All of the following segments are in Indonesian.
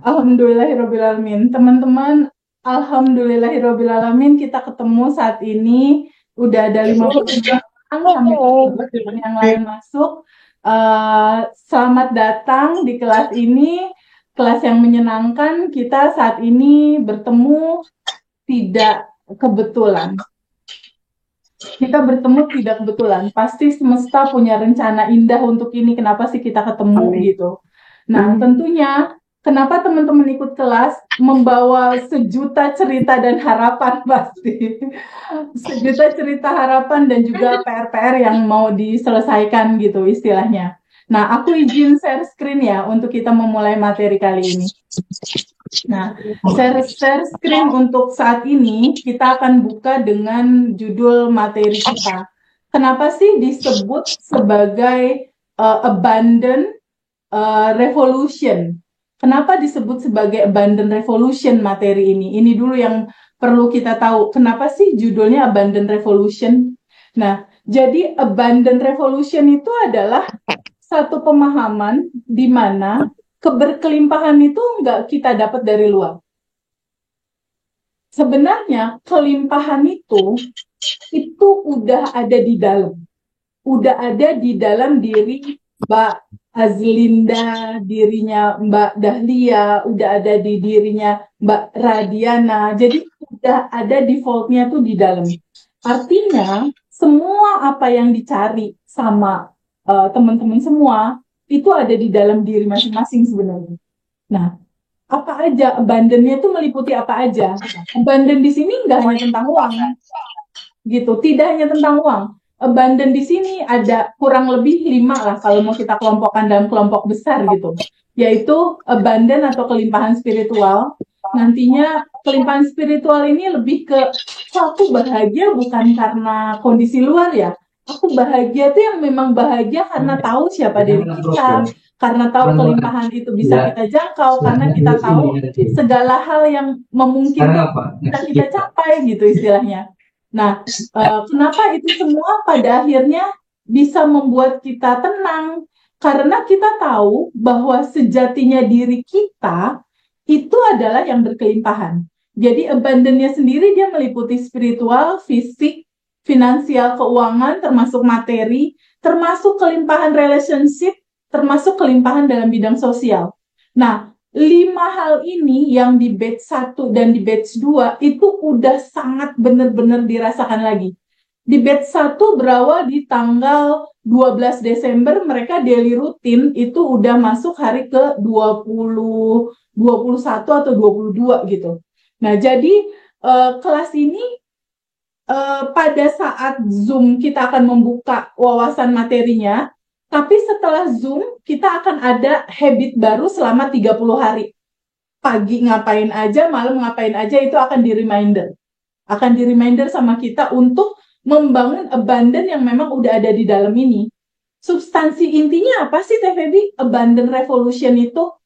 Alhamdulillahirrabbilalamin. Teman-teman, alhamdulillahirrabbilalamin kita ketemu saat ini. Udah ada 53 orang sampai yang lain masuk. Selamat datang di kelas ini, kelas yang menyenangkan. Kita saat ini bertemu tidak kebetulan. Kita bertemu tidak kebetulan. Pasti semesta punya rencana indah untuk ini. Kenapa sih kita ketemu gitu? Nah, tentunya kenapa teman-teman ikut kelas membawa sejuta cerita dan harapan pasti. Sejuta cerita harapan dan juga PR-PR yang mau diselesaikan gitu istilahnya. Nah, aku izin share screen ya untuk kita memulai materi kali ini. Nah, share screen untuk saat ini kita akan buka dengan judul materi kita. Kenapa sih disebut sebagai abundant revolution? Kenapa disebut sebagai abundant revolution materi ini? Ini dulu yang perlu kita tahu. Kenapa sih judulnya abundant revolution? Nah, jadi abundant revolution itu adalah satu pemahaman di mana keberkelimpahan itu nggak kita dapat dari luar. Sebenarnya kelimpahan itu udah ada di dalam. Udah ada di dalam diri Mbak Azlinda, dirinya Mbak Dahlia, udah ada di dirinya Mbak Radiana. Jadi udah ada defaultnya tuh di dalam. Artinya semua apa yang dicari sama teman-teman semua itu ada di dalam diri masing-masing sebenarnya. Nah, apa aja abundant-nya itu meliputi apa aja? Abundant di sini nggak hanya tentang uang, gitu. Tidak hanya tentang uang. Abundant di sini ada kurang lebih 5 lah kalau mau kita kelompokkan dalam kelompok besar gitu. Yaitu abundant atau kelimpahan spiritual. Nantinya kelimpahan spiritual ini lebih ke aku bahagia bukan karena kondisi luar ya. Aku bahagia tuh yang memang bahagia karena tahu siapa diri kita, karena tahu kelimpahan itu bisa kita jangkau, karena kita tahu segala hal yang memungkinkan kita capai gitu istilahnya. Nah, kenapa itu semua pada akhirnya bisa membuat kita tenang? Karena kita tahu bahwa sejatinya diri kita itu adalah yang berkelimpahan. Jadi abundance-nya sendiri dia meliputi spiritual, fisik, finansial, keuangan, termasuk materi, termasuk kelimpahan relationship, termasuk kelimpahan dalam bidang sosial. Nah, 5 hal ini yang di batch 1 dan di batch 2 itu udah sangat benar-benar dirasakan lagi. Di batch 1 berawal di tanggal 12 Desember, mereka daily rutin itu udah masuk hari ke 21 atau 22 gitu. Nah, jadi kelas ini pada saat Zoom kita akan membuka wawasan materinya, tapi setelah Zoom kita akan ada habit baru selama 30 hari. Pagi ngapain aja, malam ngapain aja itu akan di-reminder. Akan di-reminder sama kita untuk membangun abundant yang memang udah ada di dalam ini. Substansi intinya apa sih Teh Febi? Abundant revolution itu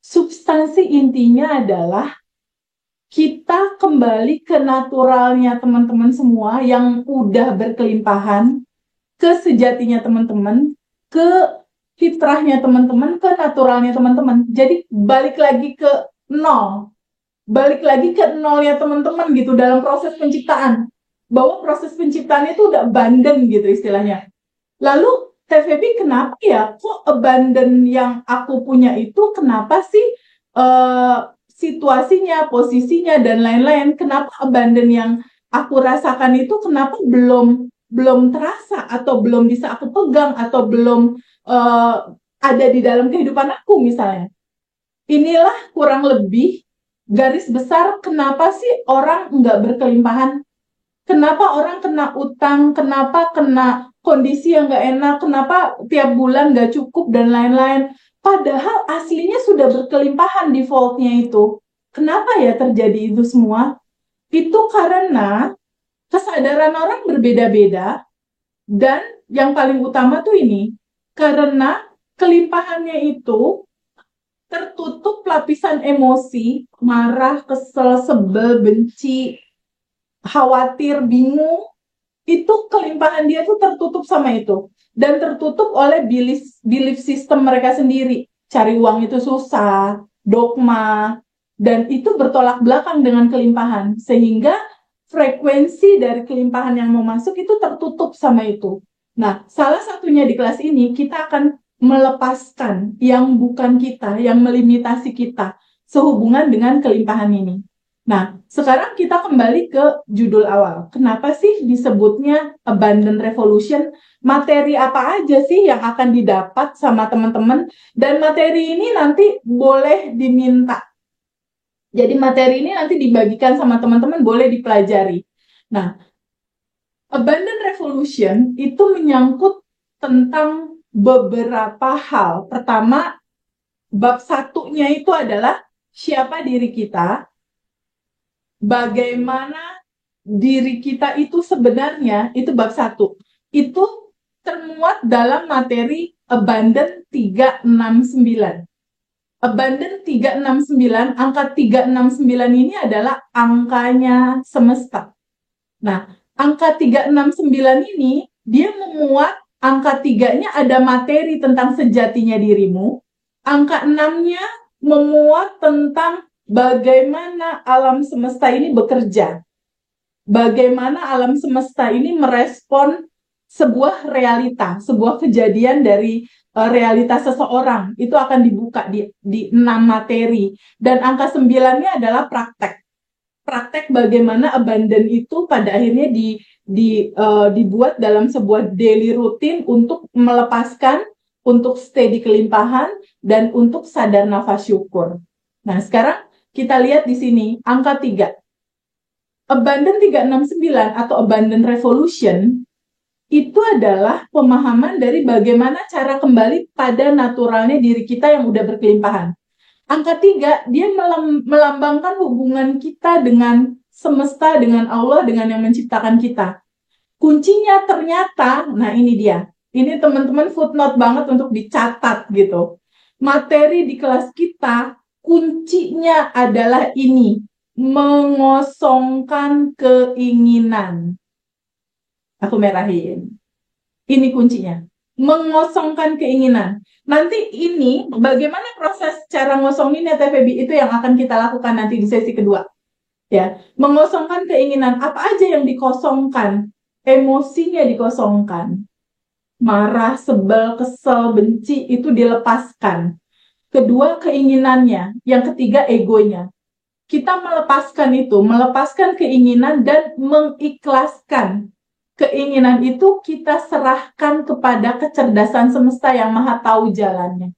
substansi intinya adalah kita kembali ke naturalnya teman-teman semua yang udah berkelimpahan, ke sejatinya teman-teman, ke fitrahnya teman-teman, ke naturalnya teman-teman. Jadi balik lagi ke nol. Balik lagi ke nolnya teman-teman gitu dalam proses penciptaan. Bahwa proses penciptaan itu udah abundant gitu istilahnya. Lalu TVB kenapa ya kok abundant yang aku punya itu kenapa sih situasinya, posisinya dan lain-lain, kenapa abundant yang aku rasakan itu kenapa belum terasa atau belum bisa aku pegang atau belum ada di dalam kehidupan aku misalnya. Inilah kurang lebih garis besar kenapa sih orang nggak berkelimpahan. Kenapa orang kena utang, kenapa kena kondisi yang nggak enak, kenapa tiap bulan nggak cukup dan lain-lain. Padahal aslinya sudah berkelimpahan defaultnya itu. Kenapa ya terjadi itu semua? Itu karena kesadaran orang berbeda-beda dan yang paling utama tuh ini, karena kelimpahannya itu tertutup lapisan emosi, marah, kesel, sebel, benci, khawatir, bingung, itu kelimpahan dia tuh tertutup sama itu. Dan tertutup oleh belief system mereka sendiri. Cari uang itu susah, dogma, dan itu bertolak belakang dengan kelimpahan, sehingga frekuensi dari kelimpahan yang mau masuk itu tertutup sama itu. Nah, salah satunya di kelas ini kita akan melepaskan yang bukan kita, yang melimitasi kita, sehubungan dengan kelimpahan ini. Nah, sekarang kita kembali ke judul awal. Kenapa sih disebutnya Abundant Revolution? Materi apa aja sih yang akan didapat sama teman-teman? Dan materi ini nanti boleh diminta. Jadi materi ini nanti dibagikan sama teman-teman, boleh dipelajari. Nah, Abundant Revolution itu menyangkut tentang beberapa hal. Pertama, bab satunya itu adalah siapa diri kita, bagaimana diri kita itu sebenarnya, itu bab satu. Itu termuat dalam materi Abundant 369. Abundant 369, angka 369 ini adalah angkanya semesta. Nah, angka 369 ini, dia memuat angka 3-nya ada materi tentang sejatinya dirimu, angka 6-nya memuat tentang bagaimana alam semesta ini bekerja, bagaimana alam semesta ini merespon sebuah realita, sebuah kejadian dari realitas seseorang. Itu akan dibuka di 6 materi. Dan angka 9-nya adalah praktek. Praktek bagaimana abundant itu pada akhirnya dibuat dalam sebuah daily routine untuk melepaskan, untuk stay di kelimpahan, dan untuk sadar nafas syukur. Nah, sekarang kita lihat di sini, angka 3. Abundant 369 atau Abundant Revolution itu adalah pemahaman dari bagaimana cara kembali pada naturalnya diri kita yang udah berkelimpahan. Angka 3, dia melambangkan hubungan kita dengan semesta, dengan Allah, dengan yang menciptakan kita. Kuncinya ternyata, nah ini dia. Ini teman-teman footnote banget untuk dicatat gitu. Materi di kelas kita, kuncinya adalah ini. Mengosongkan keinginan. Aku merahin. Ini kuncinya. Mengosongkan keinginan. Nanti ini, bagaimana proses cara ngosonginnya TVB itu yang akan kita lakukan nanti di sesi kedua. Ya, mengosongkan keinginan. Apa aja yang dikosongkan? Emosinya dikosongkan. Marah, sebel, kesel, benci, itu dilepaskan. Kedua, keinginannya. Yang ketiga, egonya. Kita melepaskan itu, melepaskan keinginan dan mengikhlaskan. Keinginan itu kita serahkan kepada kecerdasan semesta yang maha tahu jalannya.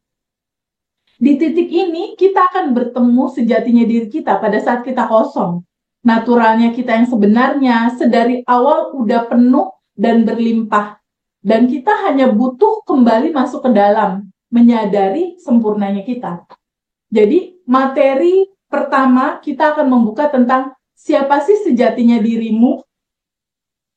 Di titik ini, kita akan bertemu sejatinya diri kita pada saat kita kosong. Naturalnya kita yang sebenarnya, sedari awal udah penuh dan berlimpah. Dan kita hanya butuh kembali masuk ke dalam, menyadari sempurnanya kita. Jadi, materi pertama, kita akan membuka tentang siapa sih sejatinya dirimu,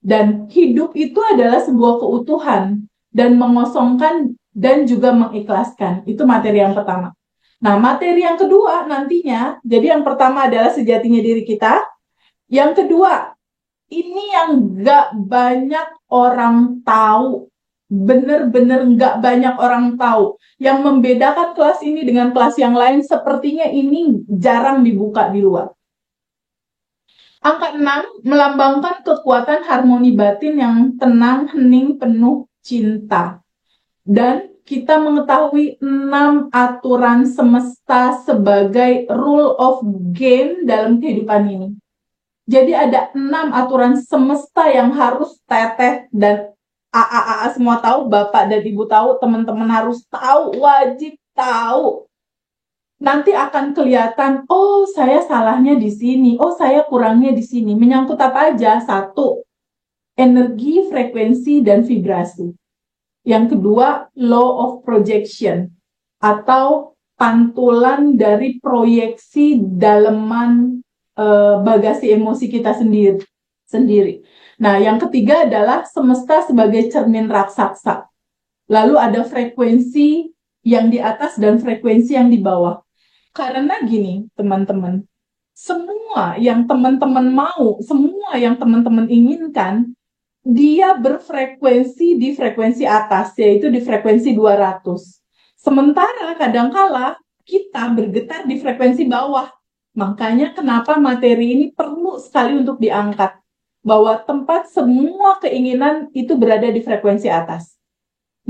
dan hidup itu adalah sebuah keutuhan, dan mengosongkan dan juga mengikhlaskan. Itu materi yang pertama. Nah, materi yang kedua nantinya, jadi yang pertama adalah sejatinya diri kita. Yang kedua, ini yang gak banyak orang tahu. Bener-bener gak banyak orang tahu. Yang membedakan kelas ini dengan kelas yang lain, sepertinya ini jarang dibuka di luar. Angka 6 melambangkan kekuatan harmoni batin yang tenang, hening, penuh cinta. Dan kita mengetahui 6 aturan semesta sebagai rule of game dalam kehidupan ini. Jadi ada 6 aturan semesta yang harus teteh dan AA semua tahu, Bapak dan Ibu tahu, teman-teman harus tahu, wajib tahu. Nanti akan kelihatan, oh saya salahnya di sini, oh saya kurangnya di sini. Menyangkut apa aja? 1, energi, frekuensi, dan vibrasi. Yang kedua, law of projection atau pantulan dari proyeksi daleman bagasi emosi kita sendiri. Nah, yang ketiga adalah semesta sebagai cermin raksasa. Lalu ada frekuensi yang di atas dan frekuensi yang di bawah. Karena gini, teman-teman, semua yang teman-teman mau, semua yang teman-teman inginkan, dia berfrekuensi di frekuensi atas, yaitu di frekuensi 200. Sementara kadangkala kita bergetar di frekuensi bawah. Makanya kenapa materi ini perlu sekali untuk diangkat. Bahwa tempat semua keinginan itu berada di frekuensi atas.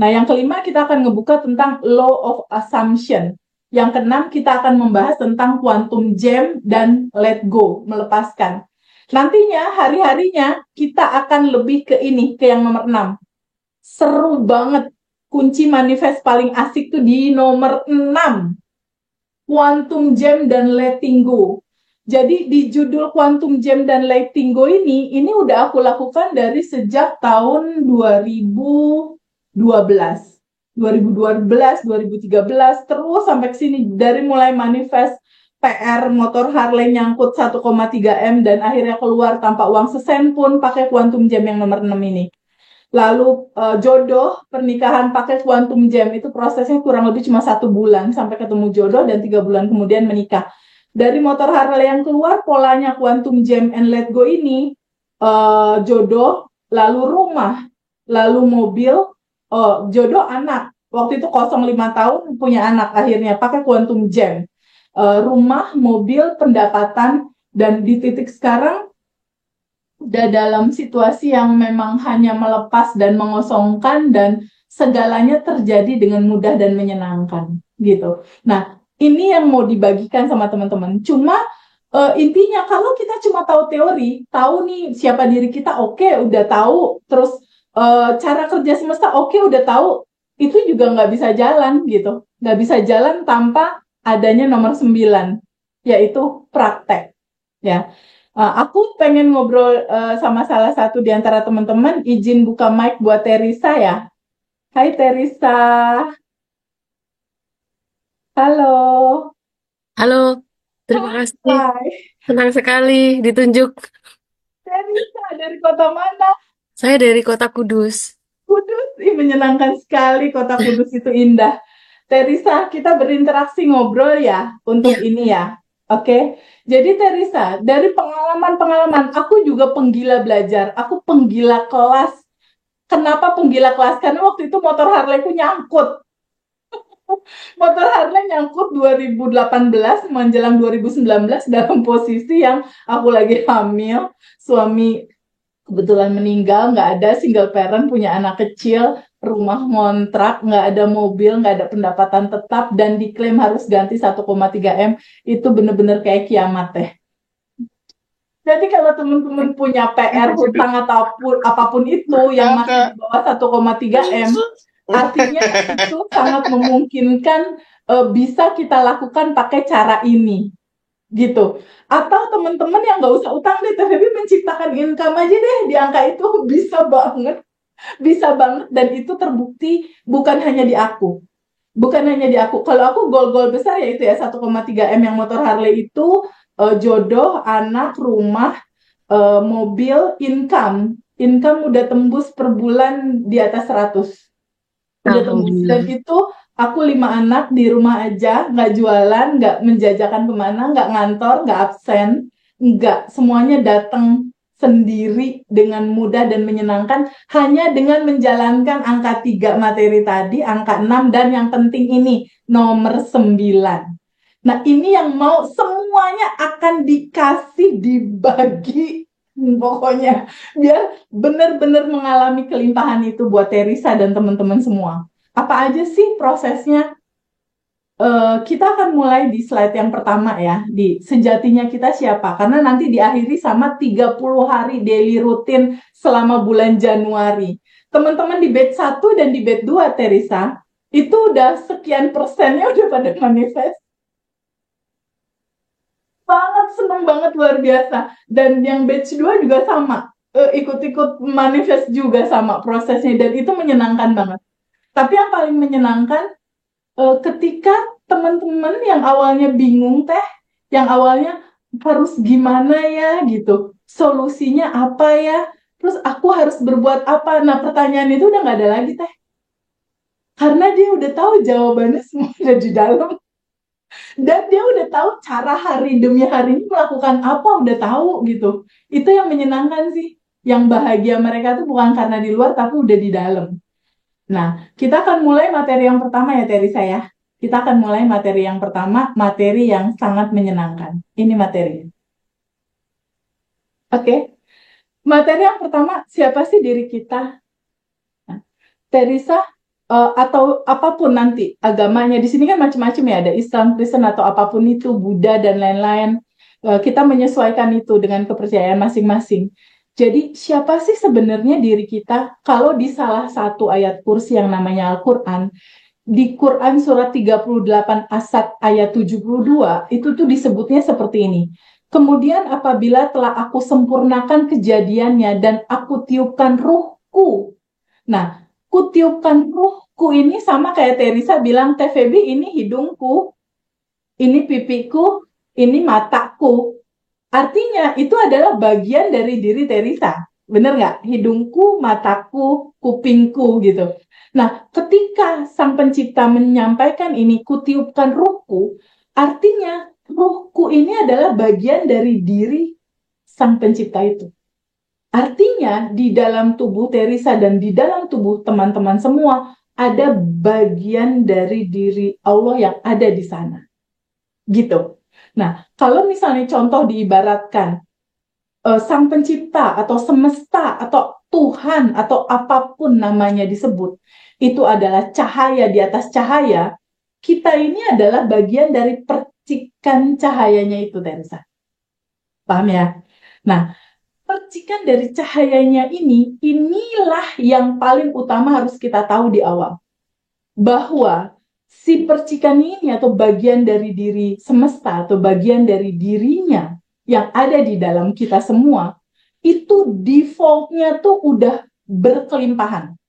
Nah, yang kelima kita akan ngebuka tentang law of assumption. Yang keenam kita akan membahas tentang quantum jam dan let go, melepaskan. Nantinya, hari-harinya kita akan lebih ke ini, ke yang nomor 6. Seru banget. Kunci manifest paling asik tuh di nomor 6. Quantum Jam dan Letting Go. Jadi di judul Quantum Jam dan Letting Go ini udah aku lakukan dari sejak tahun 2012. 2013, terus sampai ke sini. Dari mulai manifest PR motor Harley nyangkut 1,3 M dan akhirnya keluar tanpa uang sesen pun pakai Quantum Jam yang nomor 6 ini. Lalu jodoh, pernikahan pakai quantum jam itu prosesnya kurang lebih cuma 1 bulan sampai ketemu jodoh dan 3 bulan kemudian menikah. Dari motor Harley yang keluar polanya quantum jam and let go ini jodoh, lalu rumah, lalu mobil, jodoh anak. Waktu itu 05 tahun punya anak akhirnya pakai quantum jam. Rumah, mobil, pendapatan dan di titik sekarang udah dalam situasi yang memang hanya melepas dan mengosongkan dan segalanya terjadi dengan mudah dan menyenangkan gitu. Nah, ini yang mau dibagikan sama teman-teman. Cuma intinya kalau kita cuma tahu teori, tahu nih siapa diri kita, oke, udah tahu, terus cara kerja semesta, oke, udah tahu, itu juga nggak bisa jalan gitu. Nggak bisa jalan tanpa adanya nomor 9, yaitu praktek. Ya, aku pengen ngobrol sama salah satu di antara teman-teman. Izin buka mic buat Teresa ya. Hai Teresa. Halo. Halo, terima kasih. Hai. Senang sekali ditunjuk. Teresa dari kota mana? Saya dari kota Kudus. Kudus. Ih, menyenangkan sekali, kota Kudus itu indah. Teresa, kita berinteraksi ngobrol ya untuk Iya, ini ya. Oke. Jadi Teresa, dari pengalaman-pengalaman, aku juga penggila belajar. Aku penggila kelas. Kenapa penggila kelas? Karena waktu itu motor Harley-ku nyangkut. Motor Harley nyangkut 2018 menjelang 2019 dalam posisi yang aku lagi hamil, suami kebetulan meninggal, nggak ada, single parent, punya anak kecil, rumah ngontrak, nggak ada mobil, nggak ada pendapatan tetap, dan diklaim harus ganti 1,3 M, itu bener-bener kayak kiamat teh. Jadi kalau teman-teman punya PR hutang ataupun apapun itu yang masih di bawah 1,3 M, artinya itu sangat memungkinkan bisa kita lakukan pakai cara ini, gitu. Atau teman-teman yang nggak usah utang deh, tapi menciptakan income aja deh di angka itu bisa banget, dan itu terbukti bukan hanya di aku. Bukan hanya di aku. Kalau aku goal-goal besar ya itu ya 1,3 M yang motor Harley itu jodoh, anak, rumah, mobil, income. Income udah tembus per bulan di atas 100. Udah tembus. Dan Alhamdulillah. itu aku 5 anak di rumah aja, nggak jualan, nggak menjajakan kemana, nggak ngantor, nggak absen, nggak. Semuanya datang sendiri dengan mudah dan menyenangkan hanya dengan menjalankan angka 3 materi tadi, angka 6 dan yang penting ini nomor 9. Nah, ini yang mau semuanya akan dikasih, dibagi, pokoknya biar benar-benar mengalami kelimpahan itu buat Teresa dan teman-teman semua. Apa aja sih prosesnya? Kita akan mulai di slide yang pertama ya, di sejatinya kita siapa. Karena nanti diakhiri sama 30 hari daily rutin selama bulan Januari. Teman-teman di batch 1 dan di batch 2, Teresa, itu udah sekian persennya udah pada manifest. Banget, seneng banget, luar biasa. Dan yang batch 2 juga sama. Ikut-ikut manifest juga sama prosesnya. Dan itu menyenangkan banget. Tapi yang paling menyenangkan ketika teman-teman yang awalnya bingung teh, yang awalnya harus gimana ya gitu, solusinya apa ya, terus aku harus berbuat apa. Nah, pertanyaan itu udah nggak ada lagi teh, karena dia udah tahu jawabannya semua ada di dalam, dan dia udah tahu cara hari demi hari ini melakukan apa, udah tahu gitu. Itu yang menyenangkan sih, yang bahagia mereka tuh bukan karena di luar tapi udah di dalam. Nah, kita akan mulai materi yang pertama ya Teresa ya. Kita akan mulai materi yang pertama, materi yang sangat menyenangkan. Ini materinya. Oke. Materi yang pertama, siapa sih diri kita? Nah, Teresa atau apapun nanti agamanya di sini kan macam-macam ya, ada Islam, Kristen atau apapun itu, Buddha dan lain-lain. Kita menyesuaikan itu dengan kepercayaan masing-masing. Jadi siapa sih sebenarnya diri kita? Kalau di salah satu ayat kursi yang namanya Al-Quran, di Quran surat 38 Asad ayat 72 itu tuh disebutnya seperti ini. Kemudian apabila telah aku sempurnakan kejadiannya dan aku tiupkan ruhku. Nah, kutiupkan ruhku ini sama kayak Teresa bilang, TVB ini hidungku, ini pipiku, ini mataku. Artinya itu adalah bagian dari diri Teresa. Bener nggak? Hidungku, mataku, kupingku gitu. Nah, ketika Sang Pencipta menyampaikan ini, kutiupkan ruhku, artinya ruhku ini adalah bagian dari diri Sang Pencipta itu. Artinya di dalam tubuh Teresa dan di dalam tubuh teman-teman semua ada bagian dari diri Allah yang ada di sana. Gitu. Nah, kalau misalnya contoh diibaratkan Sang Pencipta atau semesta atau Tuhan atau apapun namanya disebut, itu adalah cahaya di atas cahaya, kita ini adalah bagian dari percikan cahayanya itu, Teresa. Paham ya? Nah, percikan dari cahayanya inilah yang paling utama harus kita tahu di awal. Bahwa si percikan ini atau bagian dari diri semesta atau bagian dari dirinya yang ada di dalam kita semua, itu defaultnya tuh udah berkelimpahan.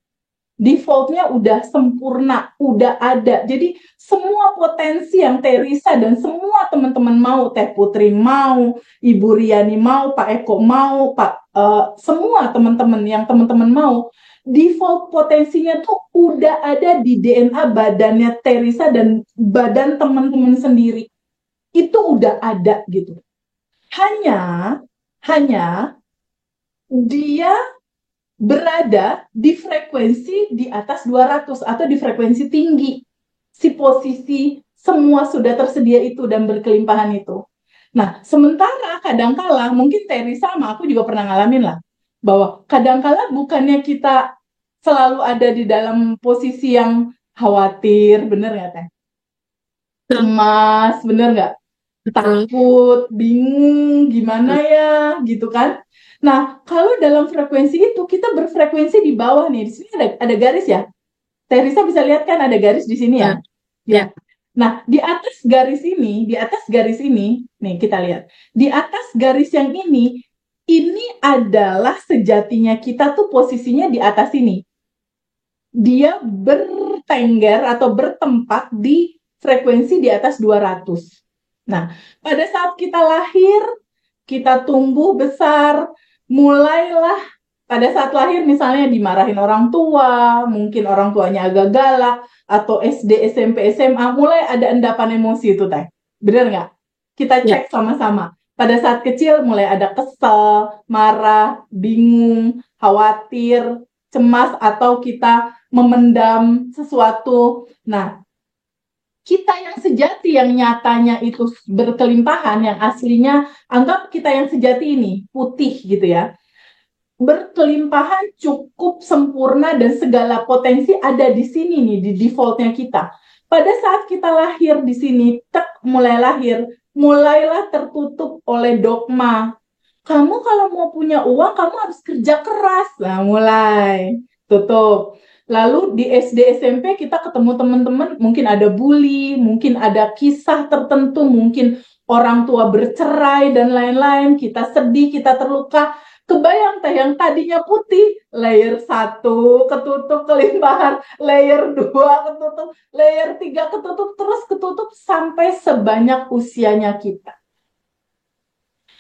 Defaultnya udah sempurna, udah ada. Jadi semua potensi yang Teresa dan semua teman-teman mau, Teh Putri mau, Ibu Riani mau, Pak Eko mau, semua teman-teman yang teman-teman mau, default potensinya tuh udah ada di DNA badannya Teresa dan badan teman-teman sendiri. Itu udah ada gitu. Hanya dia berada di frekuensi di atas 200 atau di frekuensi tinggi. Si posisi semua sudah tersedia itu dan berkelimpahan itu. Nah, sementara kadangkala mungkin Teresa sama aku juga pernah ngalamin lah, bahwa kadangkala bukannya kita selalu ada di dalam posisi yang khawatir, bener nggak Teh? Betul. Cemas, bener nggak? Betul. Takut, bingung, gimana ya, gitu kan? Nah, kalau dalam frekuensi itu kita berfrekuensi di bawah nih. Di sini ada garis ya. Teresa bisa lihat kan ada garis di sini ya? Ya. Ya. Ya. Nah, di atas garis ini, nih kita lihat. Di atas garis yang ini adalah sejatinya kita tuh posisinya di atas ini. Dia bertengger atau bertempat di frekuensi di atas 200. Nah, pada saat kita lahir, kita tumbuh besar, mulailah pada saat lahir misalnya dimarahin orang tua, mungkin orang tuanya agak galak, atau SD, SMP, SMA, mulai ada endapan emosi itu, Teh. Bener nggak? Kita Ya. cek sama-sama. Pada saat kecil mulai ada kesel, marah, bingung, khawatir, cemas, atau kita memendam sesuatu. Nah, kita yang sejati, yang nyatanya itu berkelimpahan, yang aslinya, anggap kita yang sejati ini, putih gitu ya, berkelimpahan, cukup sempurna, dan segala potensi ada di sini nih, di defaultnya kita. Pada saat kita lahir di sini, mulai lahir, mulailah tertutup oleh dogma. Kamu kalau mau punya uang, kamu harus kerja keras. Nah, mulai tutup. Lalu di SD SMP kita ketemu teman-teman, mungkin ada bully, mungkin ada kisah tertentu, mungkin orang tua bercerai dan lain-lain, kita sedih, kita terluka. Kebayang Teh yang tadinya putih, layer 1 ketutup kelimpahan, layer 2 ketutup, layer 3 ketutup, terus ketutup sampai sebanyak usianya kita.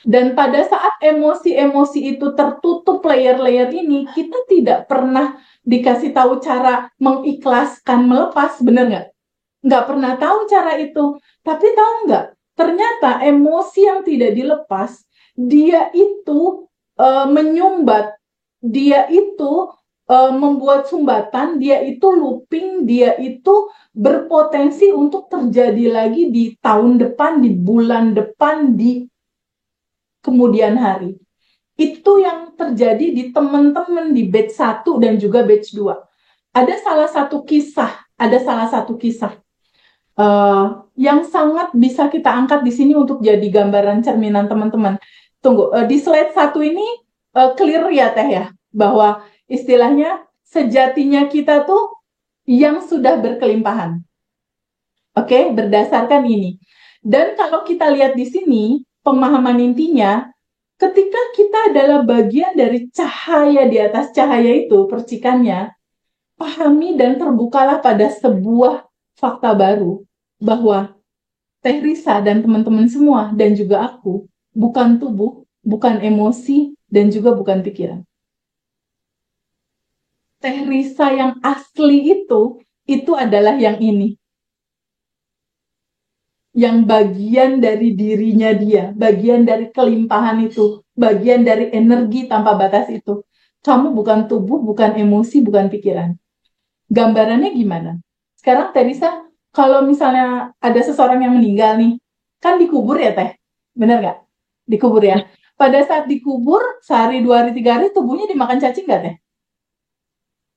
Dan pada saat emosi-emosi itu tertutup layer-layer ini, kita tidak pernah dikasih tahu cara mengikhlaskan, melepas, bener nggak? Nggak pernah tahu cara itu. Tapi tahu nggak? Ternyata emosi yang tidak dilepas, dia itu menyumbat, dia itu membuat sumbatan, dia itu looping, dia itu berpotensi untuk terjadi lagi di tahun depan, di bulan depan, di kemudian hari. Itu yang terjadi di teman-teman di batch 1 dan juga batch 2. Ada salah satu kisah yang sangat bisa kita angkat di sini untuk jadi gambaran cerminan teman-teman. Tunggu, di slide 1 ini clear ya Teh ya, bahwa istilahnya sejatinya kita tuh yang sudah berkelimpahan. Oke, berdasarkan ini. Dan kalau kita lihat di sini, pemahaman intinya, ketika kita adalah bagian dari cahaya di atas cahaya itu, percikannya, pahami dan terbukalah pada sebuah fakta baru, bahwa Teh Risa dan teman-teman semua, dan juga aku, bukan tubuh, bukan emosi, dan juga bukan pikiran. Teh Risa yang asli itu adalah yang ini. Yang bagian dari dirinya dia, bagian dari kelimpahan itu, bagian dari energi tanpa batas itu. Kamu bukan tubuh, bukan emosi, bukan pikiran. Gambarannya gimana? Sekarang Teh Risa, kalau misalnya ada seseorang yang meninggal nih, kan dikubur ya Teh? Bener nggak? Dikubur ya. Pada saat dikubur, sehari, 2 hari, 3 hari, tubuhnya dimakan cacing nggak Teh?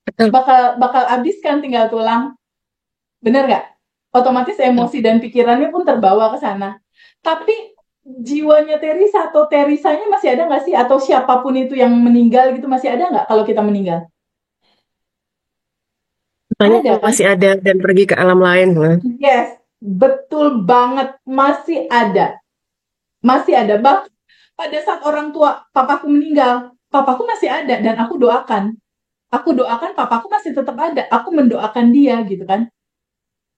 Betul. Bakal habis kan tinggal tulang. Bener nggak? Otomatis emosi dan pikirannya pun terbawa ke sana. Tapi jiwanya Teresa atau Terisanya masih ada nggak sih? Atau siapapun itu yang meninggal gitu masih ada nggak kalau kita meninggal? Tanya Ada kan? masih ada dan pergi ke alam lain. Yes, betul banget. Masih ada. Masih ada. Bah, pada saat orang tua papaku meninggal, papaku masih ada dan aku doakan. Aku doakan papaku masih tetap ada. Aku mendoakan dia gitu kan.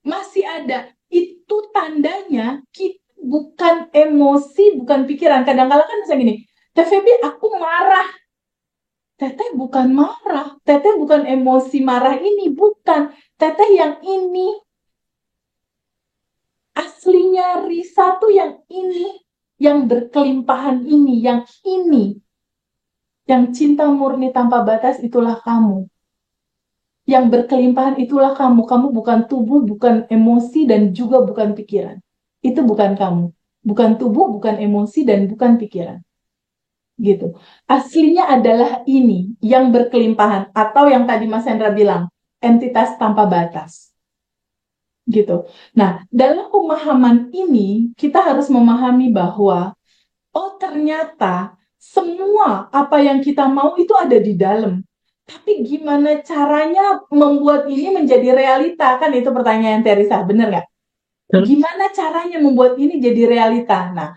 Masih ada. Itu tandanya kita bukan emosi, bukan pikiran. Kadang-kadang kan misalnya gini, Teh Febi, aku marah. Teteh bukan marah. Teteh bukan emosi marah ini. Bukan. Teteh yang ini. Aslinya Risa tuh yang ini. Yang berkelimpahan ini. Yang ini. Yang cinta murni tanpa batas itulah kamu. Yang berkelimpahan itulah kamu. Kamu bukan tubuh, bukan emosi, dan juga bukan pikiran. Itu bukan kamu. Bukan tubuh, bukan emosi, dan bukan pikiran. Gitu. Aslinya adalah ini yang berkelimpahan. Atau yang tadi Mas Hendra bilang, entitas tanpa batas. Gitu. Nah, dalam pemahaman ini, kita harus memahami bahwa, oh ternyata semua apa yang kita mau itu ada di dalam. Tapi gimana caranya membuat ini menjadi realita? Kan itu pertanyaan Teresa, bener nggak? Gimana caranya membuat ini jadi realita? Nah,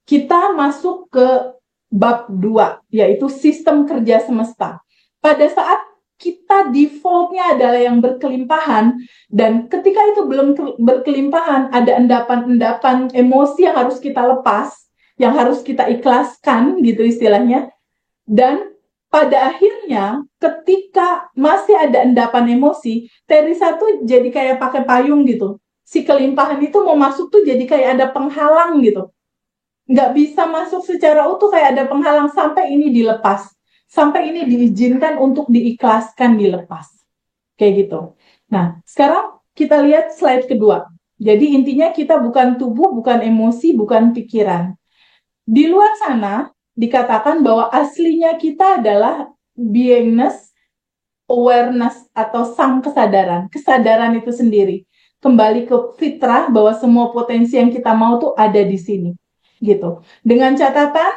kita masuk ke bab 2, yaitu sistem kerja semesta. Pada saat kita defaultnya adalah yang berkelimpahan, dan ketika itu belum berkelimpahan, ada endapan-endapan emosi yang harus kita lepas, yang harus kita ikhlaskan, gitu istilahnya. Dan pada akhirnya, ketika masih ada endapan emosi, Teresa tuh jadi kayak pakai payung gitu. Si kelimpahan itu mau masuk tuh jadi kayak ada penghalang gitu. Nggak bisa masuk secara utuh, kayak ada penghalang sampai ini dilepas. Sampai ini diizinkan untuk diikhlaskan, dilepas. Kayak gitu. Nah, sekarang kita lihat slide kedua. Jadi intinya kita bukan tubuh, bukan emosi, bukan pikiran. Di luar sana, dikatakan bahwa aslinya kita adalah beingness, awareness, atau sang kesadaran. Kesadaran itu sendiri. Kembali ke fitrah bahwa semua potensi yang kita mau tuh ada di sini. Gitu. Dengan catatan,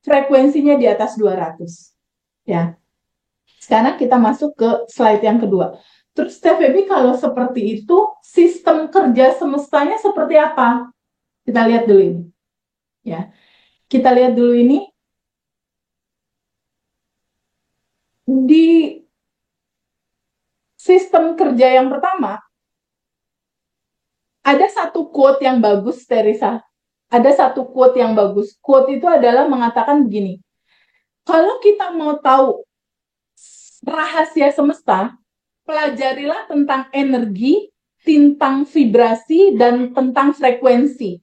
frekuensinya di atas 200. Ya. Sekarang kita masuk ke slide yang kedua. Terus Teh Febi, kalau seperti itu, sistem kerja semestanya seperti apa? Kita lihat dulu ini. Ya. Kita lihat dulu ini. Di sistem kerja yang pertama, ada satu quote yang bagus, Teresa. Ada satu quote yang bagus. Quote itu adalah mengatakan begini, kalau kita mau tahu rahasia semesta, pelajarilah tentang energi, tentang vibrasi, dan tentang frekuensi.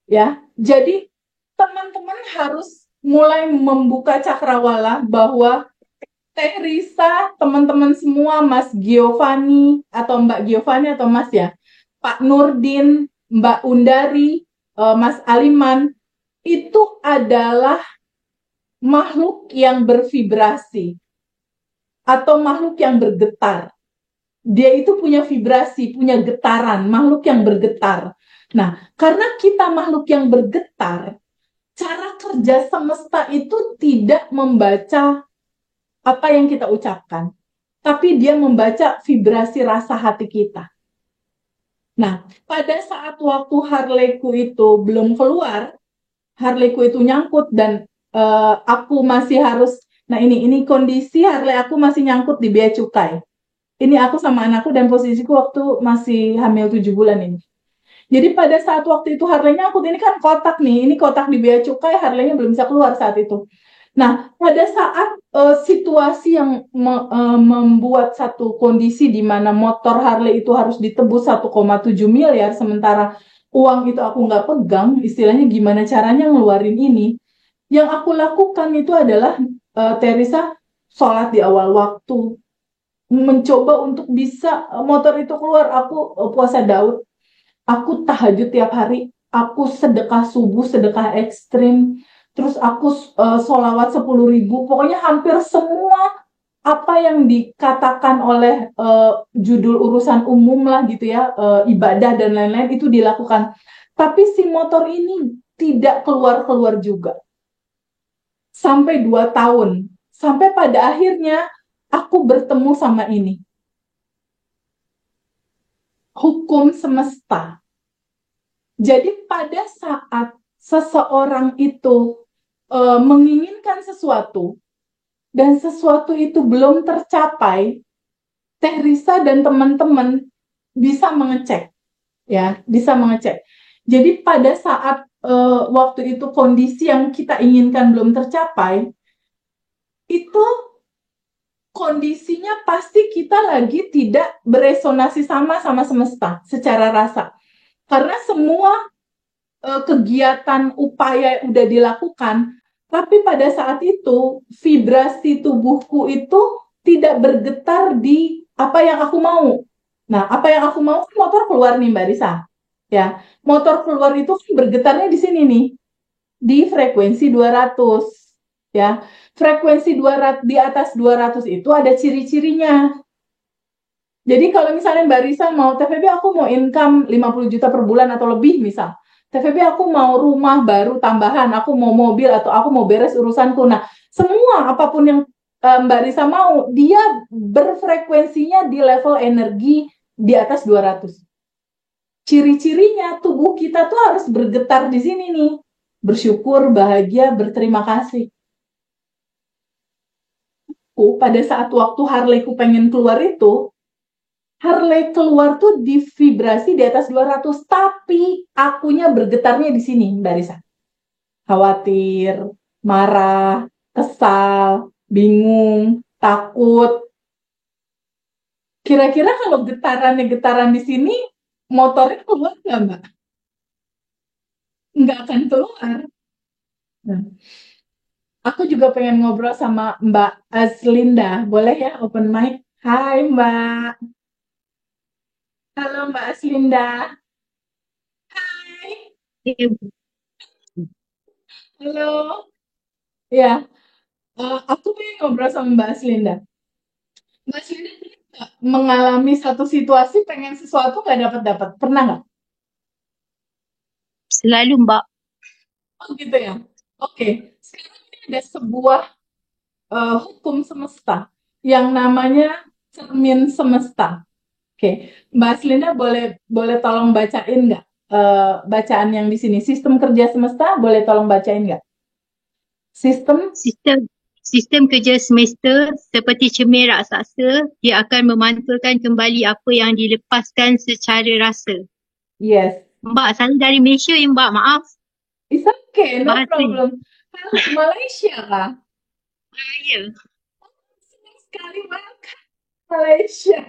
Ya, jadi teman-teman harus mulai membuka cakrawala bahwa Teh Risa, teman-teman semua, Mas Giovanni atau Mbak Giovanni atau Mas ya, Pak Nurdin, Mbak Undari, Mas Aliman, itu adalah makhluk yang bervibrasi atau makhluk yang bergetar. Dia itu punya vibrasi, punya getaran, makhluk yang bergetar. Nah, karena kita makhluk yang bergetar, cara kerja semesta itu tidak membaca apa yang kita ucapkan, tapi dia membaca vibrasi rasa hati kita. Nah, pada saat waktu Harleyku itu belum keluar, Harleyku itu nyangkut dan aku masih harus, nah ini kondisi Harley aku masih nyangkut di bea cukai. Ini aku sama anakku dan posisiku waktu masih hamil 7 bulan ini. Jadi pada saat waktu itu Harley-nya nyangkut, ini kan kotak nih, ini kotak di bea cukai, Harley-nya belum bisa keluar saat itu. Nah, pada saat situasi yang membuat satu kondisi di mana motor Harley itu harus ditebus 1,7 miliar, sementara uang itu aku nggak pegang, istilahnya gimana caranya ngeluarin ini. Yang aku lakukan itu adalah, Teresa, sholat di awal waktu, mencoba untuk bisa motor itu keluar. Aku puasa Daud, aku tahajud tiap hari, aku sedekah subuh, sedekah ekstrim, terus aku sholawat 10.000. Pokoknya hampir semua apa yang dikatakan oleh judul urusan umum lah gitu ya, ibadah dan lain-lain itu dilakukan. Tapi si motor ini tidak keluar-keluar juga sampai 2 tahun. Sampai pada akhirnya aku bertemu sama ini, hukum semesta. Jadi pada saat seseorang itu menginginkan sesuatu dan sesuatu itu belum tercapai, Teh Risa dan teman-teman bisa mengecek, ya, bisa mengecek. Jadi pada saat waktu itu kondisi yang kita inginkan belum tercapai, itu kondisinya pasti kita lagi tidak beresonasi sama semesta secara rasa. Karena semua kegiatan upaya yang udah dilakukan, tapi pada saat itu vibrasi tubuhku itu tidak bergetar di apa yang aku mau. Nah, apa yang aku mau kan motor keluar nih Mbak Risa. Ya, motor keluar itu kan bergetarnya di sini nih, di frekuensi 200. Ya, frekuensi 200, di atas 200 itu ada ciri-cirinya. Jadi kalau misalnya Mbak Risa mau TVB, aku mau income 50 juta per bulan atau lebih misal. TVB aku mau rumah baru tambahan, aku mau mobil atau aku mau beres urusanku. Nah, semua apapun yang Mbak Risa mau, dia berfrekuensinya di level energi di atas 200. Ciri-cirinya tubuh kita tuh harus bergetar di sini nih. Bersyukur, bahagia, berterima kasih. Pada saat waktu Harley-ku pengen keluar itu, Harley keluar tuh di vibrasi di atas 200, tapi akunya bergetarnya di sini, Mbak Risa. Khawatir, marah, kesal, bingung, takut. Kira-kira kalau getaran di sini, motornya keluar nggak, Mbak? Nggak akan keluar. Nah, aku juga pengen ngobrol sama Mbak Aslinda. Boleh ya open mic? Hai, Mbak. Halo, Mbak Aslinda. Hai. Halo. Ya, aku pengen ngobrol sama Mbak Aslinda. Mbak Aslinda pernah mengalami satu situasi pengen sesuatu nggak dapat-dapat? Pernah nggak? Selalu Mbak. Oh gitu ya. Oke, sekarang ini ada sebuah hukum semesta yang namanya cermin semesta. Oke, Mbak Aslinda boleh boleh tolong bacain nggak bacaan yang di sini? Sistem kerja semesta boleh tolong bacain nggak? Sistem Sistem kerja semesta seperti cermin raksasa, dia akan memantulkan kembali apa yang dilepaskan secara rasa. yes. Mbak, saya dari Malaysia ya Mbak, maaf. It's okay, no Bahasa. problem. Malaysia kah? Ya. Senang sekali welcome Malaysia.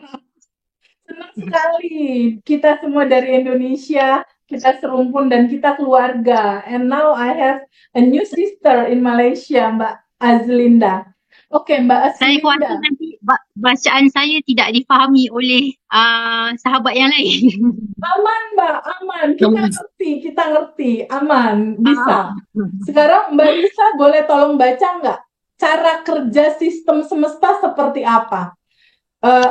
Senang sekali. Kita semua dari Indonesia, kita serumpun dan kita keluarga. And now I have a new sister in Malaysia, Mbak Azlinda. Oke, Mbak Saya khawatir Aslinda. nanti bacaan saya tidak difahami oleh sahabat yang lain. Aman, Mbak, aman. Aman. Kita ngerti, aman, bisa. Ah. Sekarang Mbak Risa boleh tolong baca nggak cara kerja sistem semesta seperti apa?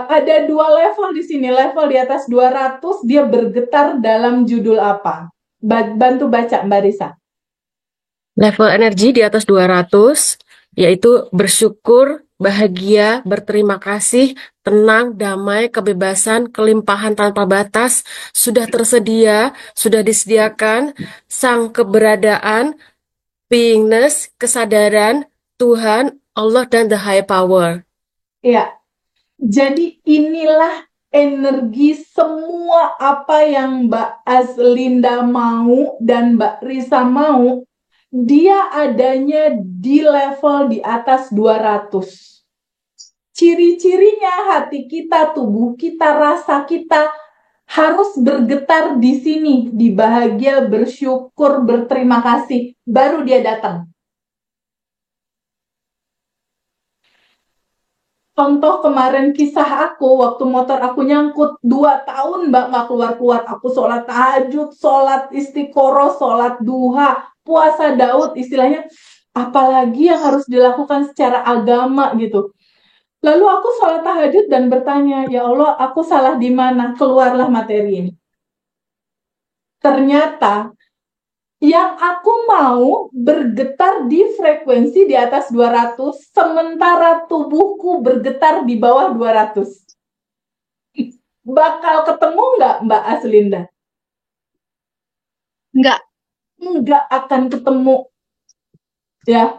Ada dua level di sini. Level di atas 200 dia bergetar dalam judul apa? Bantu baca Mbak Risa. Level energi di atas 200, yaitu bersyukur, bahagia, berterima kasih, tenang, damai, kebebasan, kelimpahan tanpa batas, sudah tersedia, sudah disediakan, sang keberadaan, beingness, kesadaran, Tuhan, Allah, dan the high power. Ya, jadi inilah energi semua apa yang Mbak Aslinda mau dan Mbak Risa mau, dia adanya di level di atas 200. Ciri-cirinya hati kita, tubuh kita, rasa kita harus bergetar di sini, di bahagia, bersyukur, berterima kasih, baru dia datang. Contoh kemarin kisah aku, waktu motor aku nyangkut 2 tahun Mbak nggak keluar-keluar. Aku sholat tahajud, sholat istiqoroh, sholat duha, puasa Daud istilahnya. Apalagi yang harus dilakukan secara agama gitu. Lalu aku sholat tahajud dan bertanya, ya Allah aku salah di mana? Keluarlah materi ini. Ternyata yang aku mau bergetar di frekuensi di atas 200, sementara tubuhku bergetar di bawah 200. Bakal ketemu nggak Mbak Aslinda? Enggak. Nggak akan ketemu. Ya,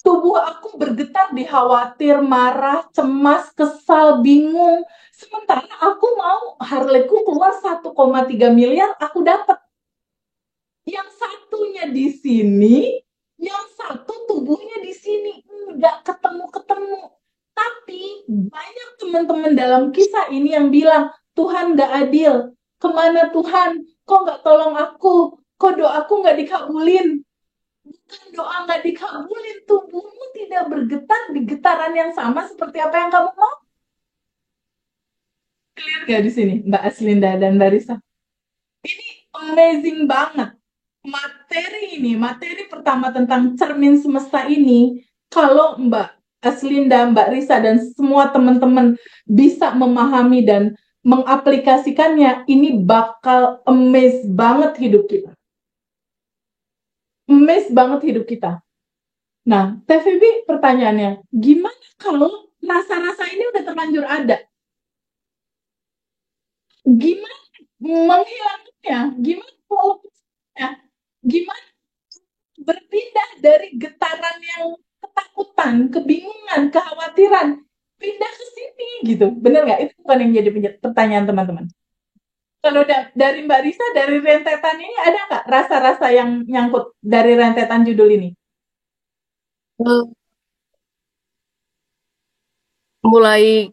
tubuh aku bergetar di khawatir, marah, cemas, kesal, bingung. Sementara aku mau Harley-ku keluar 1,3 miliar, aku dapat. Yang satunya di sini, yang satu tubuhnya di sini, nggak ketemu-ketemu. Tapi banyak teman-teman dalam kisah ini yang bilang, Tuhan nggak adil. Kemana Tuhan? Kok nggak tolong aku? Kok doaku nggak dikabulin? Bukan doa nggak dikabulin, tubuhmu tidak bergetar di getaran yang sama seperti apa yang kamu mau. Clear nggak di sini, Mbak Aslinda dan Mbak Risa? Ini amazing banget. Materi pertama tentang cermin semesta ini, kalau Mbak Aslinda, Mbak Risa, dan semua teman-teman bisa memahami dan mengaplikasikannya, ini bakal amaze banget hidup kita. Amaze banget hidup kita. Nah, TVB pertanyaannya, gimana kalau rasa-rasa ini udah terlanjur ada? Gimana menghilangkannya? Gimana melukisnya? Gimana berpindah dari getaran yang ketakutan, kebingungan, kekhawatiran, pindah ke sini gitu. Bener nggak? Itu bukan yang jadi pertanyaan teman-teman. Kalau dari Mbak Risa, dari rentetan ini ada nggak rasa-rasa yang nyangkut dari rentetan judul ini? Mulai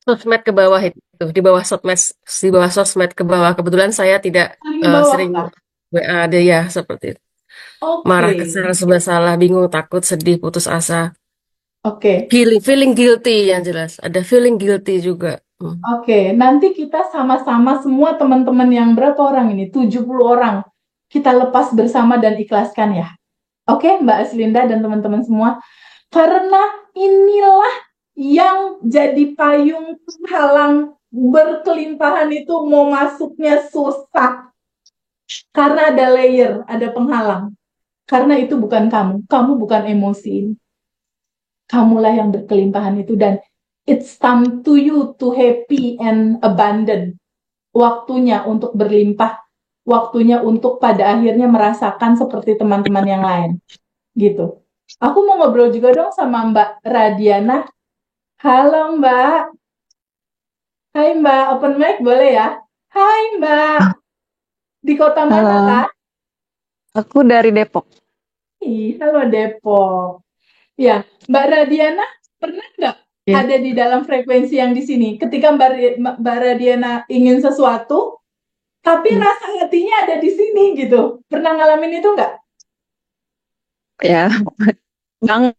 sosmed ke bawah itu, di bawah sosmed ke bawah. Kebetulan saya tidak Paling bawah sering kah? WA ada ya seperti itu. Marah, Oke, kesal, serba salah, bingung, takut, sedih, putus asa. oke. Feeling guilty yang jelas. Ada feeling guilty juga. Oke, nanti kita sama-sama semua teman-teman yang berapa orang ini? 70 orang. Kita lepas bersama dan ikhlaskan ya. Oke, Mbak Aslinda dan teman-teman semua. Karena inilah yang jadi payung halang berkelimpahan itu mau masuknya susah. Karena ada layer, ada penghalang. Karena itu bukan kamu bukan emosi ini. Kamulah yang berkelimpahan itu dan it's time to you to happy and abundant. Waktunya untuk berlimpah, waktunya untuk pada akhirnya merasakan seperti teman-teman yang lain. Gitu. Aku mau ngobrol juga dong sama Mbak Radiana. Halo Mbak. Hai Mbak, open mic boleh ya? Hai Mbak. Di kota mana Halo, Kak? aku dari Depok. Halo Depok. Ya, Mbak Radiana pernah nggak Ya. ada di dalam frekuensi yang di sini? Ketika Mbak Radiana ingin sesuatu, tapi rasa hatinya ada di sini gitu. Pernah ngalamin itu nggak? Ya, banget.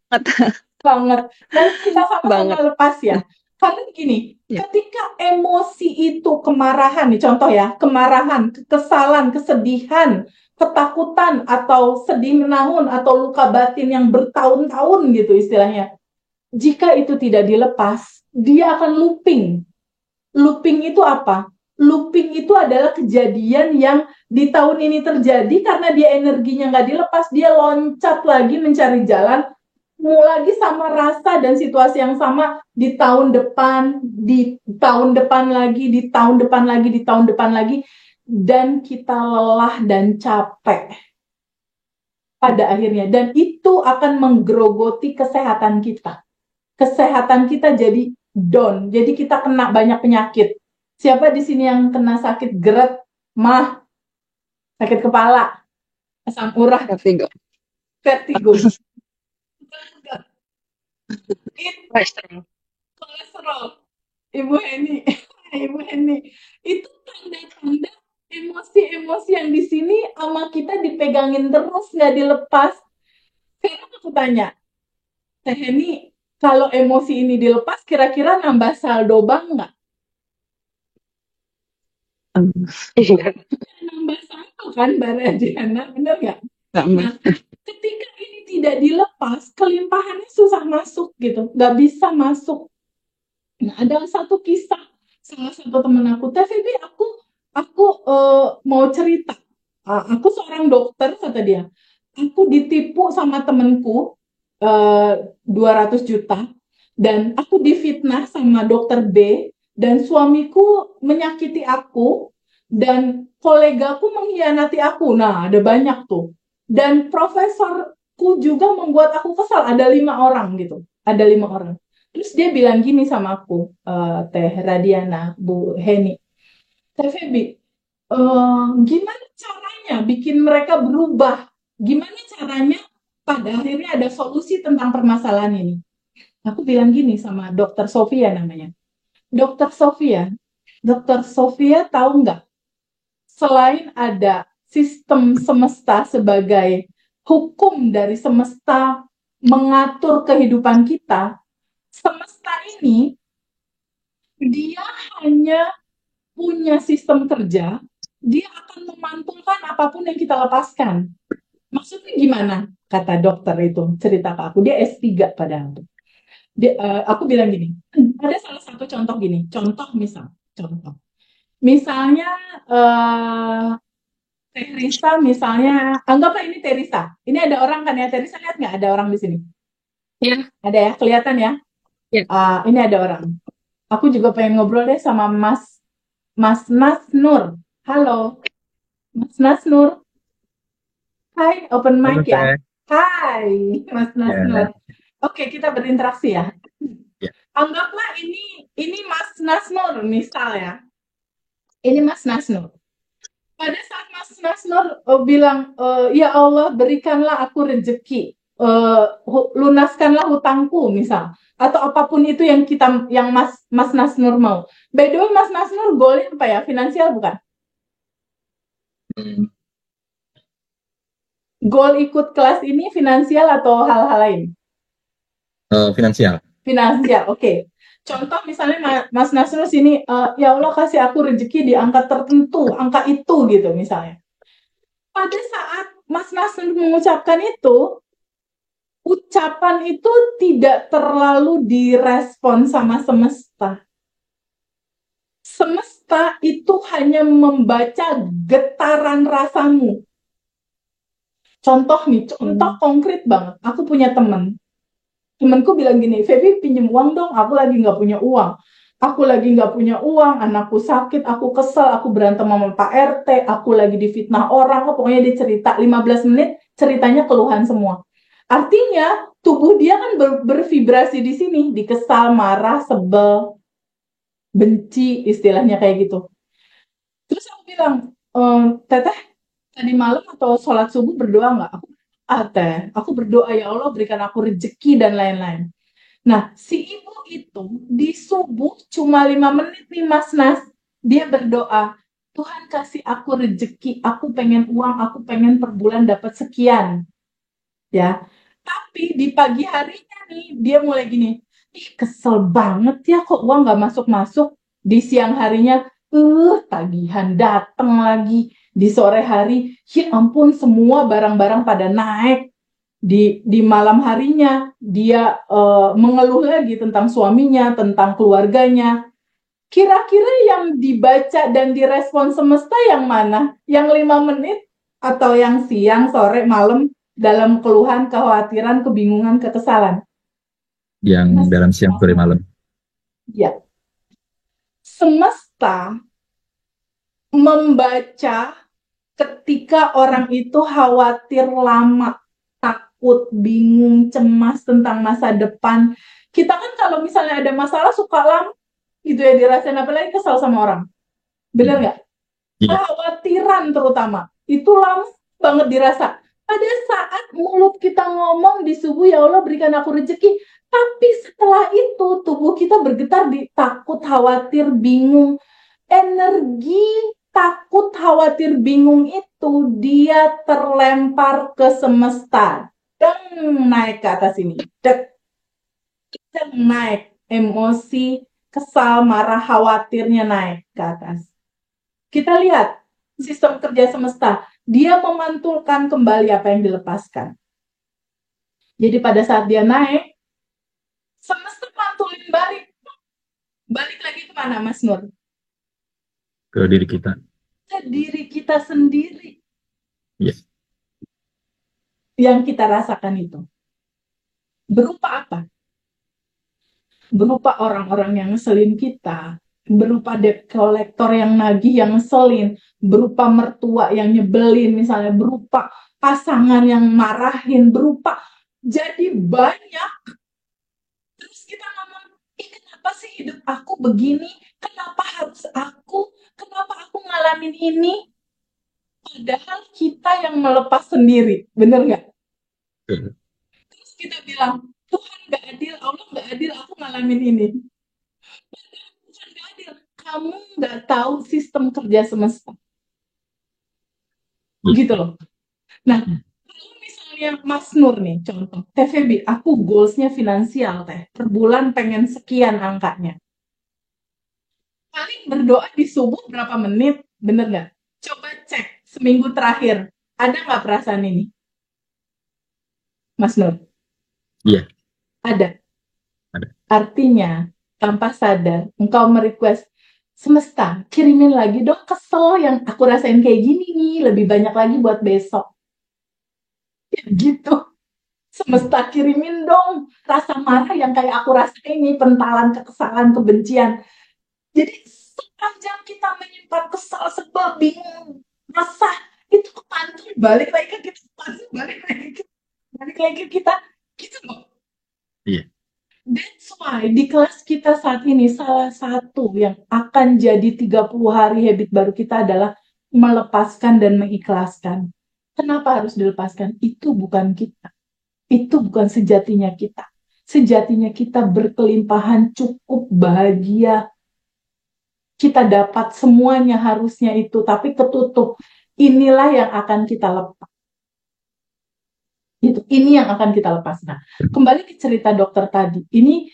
banget. Dan kita sama-sama Banget. lepas ya. Karena gini, Ya. ketika emosi itu kemarahan nih, contoh ya, kemarahan, kekesalan, kesedihan, ketakutan, atau sedih menahun, atau luka batin yang bertahun-tahun gitu istilahnya. Jika itu tidak dilepas, dia akan looping. Looping itu apa? Looping itu adalah kejadian yang di tahun ini terjadi karena dia energinya nggak dilepas, dia loncat lagi mencari jalan, mau lagi sama rasa dan situasi yang sama di tahun depan, di tahun depan lagi, di tahun depan lagi, di tahun depan lagi, dan kita lelah dan capek pada akhirnya. Dan itu akan menggerogoti kesehatan kita. Kesehatan kita jadi down, jadi kita kena banyak penyakit. Siapa di sini yang kena sakit GERD, mah, sakit kepala, asam urat, Vertigo. vertigo? Itu Kolesterol. kolesterol. Ibu Heni, Ibu Heni, itu tanda-tanda emosi-emosi yang di sini sama kita dipegangin terus, nggak dilepas. Sekarang aku tanya, Teh Heni, kalau emosi ini dilepas, kira-kira nambah saldo bank nggak? Nambah saldo kan, Mbak Radiana, bener nggak? Nah, ketika ini tidak dilepas, kelimpahannya susah masuk gitu, nggak bisa masuk. Nah, ada satu kisah salah satu teman aku, Teh Febi, aku mau cerita. Aku seorang dokter, kata dia. Aku ditipu sama temenku 200 juta, dan aku difitnah sama dokter B, dan suamiku menyakiti aku, dan kolegaku mengkhianati aku. Nah, ada banyak tuh. Dan profesorku juga membuat aku kesal. Ada 5 orang gitu. Ada 5 orang. Terus dia bilang gini sama aku, Teh Radiana, Bu Heni, Teh Febi, gimana caranya bikin mereka berubah? Gimana caranya pada akhirnya ada solusi tentang permasalahan ini? Aku bilang gini sama Dokter Sofia namanya. Dokter Sofia tahu nggak? Selain ada sistem semesta sebagai hukum dari semesta mengatur kehidupan kita, semesta ini dia hanya punya sistem kerja, dia akan memantulkan apapun yang kita lepaskan. Maksudnya gimana? Kata dokter itu, cerita ke aku. Dia S3 padahal. Aku bilang gini, ada salah satu contoh gini. Contoh. Misalnya, Teresa misalnya, anggaplah ini Teresa. Ini ada orang kan ya, Teresa lihat nggak ada orang di sini? Ya, Ada ya, kelihatan ya? ya. Ini ada orang. Aku juga pengen ngobrol deh sama Mas Nas Nur. Halo, Mas Nas Nur. Hai, open Halo mic ya. Teh. Hai, Mas Nas Ya, Nur. Oke, kita berinteraksi ya. ya. Anggaplah ini Mas Nas Nur misal ya. Ini Mas Nas Nur. Pada saat Mas Nas Nur bilang, ya Allah berikanlah aku rezeki, lunaskanlah hutangku misal, atau apapun itu yang Mas Nas Nur mau. By the way, Mas Nas Nur goalnya apa ya? Finansial bukan? Hmm, Goal ikut kelas ini finansial atau hal-hal lain? finansial. Finansial, oke. Contoh misalnya Mas Nasrul sini, ya Allah kasih aku rezeki di angka tertentu, angka itu gitu misalnya. Pada saat Mas Nasrul mengucapkan itu, ucapan itu tidak terlalu direspon sama semesta. Semesta itu hanya membaca getaran rasamu. Contoh konkret banget. Aku punya temanku bilang gini, Febi pinjem uang dong, aku lagi nggak punya uang. Anakku sakit, aku kesel, aku berantem sama Pak RT, aku lagi difitnah orang, pokoknya dia cerita 15 menit, ceritanya keluhan semua. Artinya, tubuh dia kan bervibrasi di sini, di kesal, marah, sebel, benci, istilahnya kayak gitu. Terus aku bilang, Teteh, tadi malam atau sholat subuh berdoa nggak? Aku berdoa, ya Allah berikan aku rezeki dan lain-lain. Nah, si ibu itu di subuh cuma 5 menit nih Mas Nas, dia berdoa, Tuhan kasih aku rezeki, aku pengen uang, aku pengen per bulan dapat sekian. Ya, Tapi di pagi harinya nih, dia mulai gini, ih kesel banget ya kok uang nggak masuk-masuk. Di siang harinya, tagihan datang lagi. Di sore hari, ya ampun semua barang-barang pada naik. Di malam harinya, dia mengeluh lagi tentang suaminya, tentang keluarganya. Kira-kira yang dibaca dan direspon semesta yang mana? Yang 5 menit atau yang siang, sore, malam dalam keluhan, kekhawatiran, kebingungan, kekesalan? Yang dalam siang sore malam. Ya, semesta membaca ketika orang itu khawatir lama, takut, bingung, cemas tentang masa depan. Kita kan kalau misalnya ada masalah suka lama gitu ya dirasain, apalagi kesal sama orang. Bener nggak? Iya. Kekhawatiran terutama itu lama banget dirasa. Pada saat mulut kita ngomong di subuh, ya Allah berikan aku rezeki, tapi setelah itu tubuh kita bergetar di takut, khawatir, bingung. Energi takut, khawatir, bingung itu dia terlempar ke semesta. Naik ke atas ini. Naik. Emosi, kesal, marah, khawatirnya naik ke atas. Kita lihat sistem kerja semesta. Dia memantulkan kembali apa yang dilepaskan. Jadi pada saat dia naik, semesta mantulin balik. Balik lagi kemana, Mas Nur? Ke diri kita. Ke diri kita sendiri. Yes. Yang kita rasakan itu. Berupa apa? Berupa orang-orang yang ngeselin kita. Berupa debt collector yang nagih, yang ngeselin. Berupa mertua yang nyebelin misalnya. Berupa pasangan yang marahin. Berupa jadi banyak. Terus kita ngomong, kenapa sih hidup aku begini? Kenapa harus aku? Kenapa aku ngalamin ini? Padahal kita yang melepas sendiri. Bener nggak? Terus kita bilang, Tuhan nggak adil, Allah nggak adil, aku ngalamin ini. Tuhan nggak adil. Kamu nggak tahu sistem kerja semesta. Gitu loh. Nah, kalau misalnya Mas Nur nih, contoh, TVB, aku goalsnya finansial, Teh. Per bulan pengen sekian angkanya. Paling berdoa di subuh berapa menit, bener nggak? Coba cek seminggu terakhir, ada nggak perasaan ini? Mas Nur? Iya. Ada. Ada. Artinya, tanpa sadar, engkau merequest, semesta, kirimin lagi dong kesel yang aku rasain kayak gini nih, lebih banyak lagi buat besok. Ya gitu. Semesta kirimin dong rasa marah yang kayak aku rasain nih, pentalan, kekesalan, kebencian. Jadi sepanjang kita menyimpan kesal, sebel, bingung, resah, itu kepantul balik lagi ke kita, balik lagi ke kita, gitu loh. Iya. That's why di kelas kita saat ini salah satu yang akan jadi 30 hari habit baru kita adalah melepaskan dan mengikhlaskan. Kenapa harus dilepaskan? Itu bukan kita. Itu bukan sejatinya kita. Sejatinya kita berkelimpahan, cukup, bahagia. Kita dapat semuanya harusnya itu, tapi ketutup. Inilah yang akan kita lepas. Ini yang akan kita lepas. Nah, kembali ke cerita dokter tadi. Ini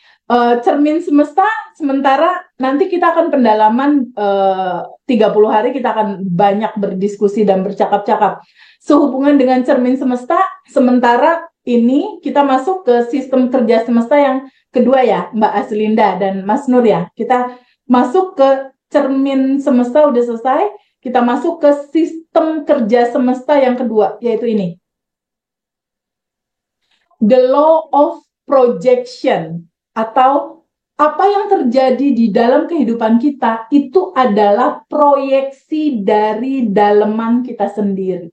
cermin semesta, sementara nanti kita akan pendalaman 30 hari, kita akan banyak berdiskusi dan bercakap-cakap. Sehubungan dengan cermin semesta, sementara ini kita masuk ke sistem kerja semesta yang kedua ya, Mbak Azlinda dan Mas Nur ya. Kita masuk ke cermin semesta udah selesai, kita masuk ke sistem kerja semesta yang kedua, yaitu ini. The law of projection, atau apa yang terjadi di dalam kehidupan kita itu adalah proyeksi dari daleman kita sendiri.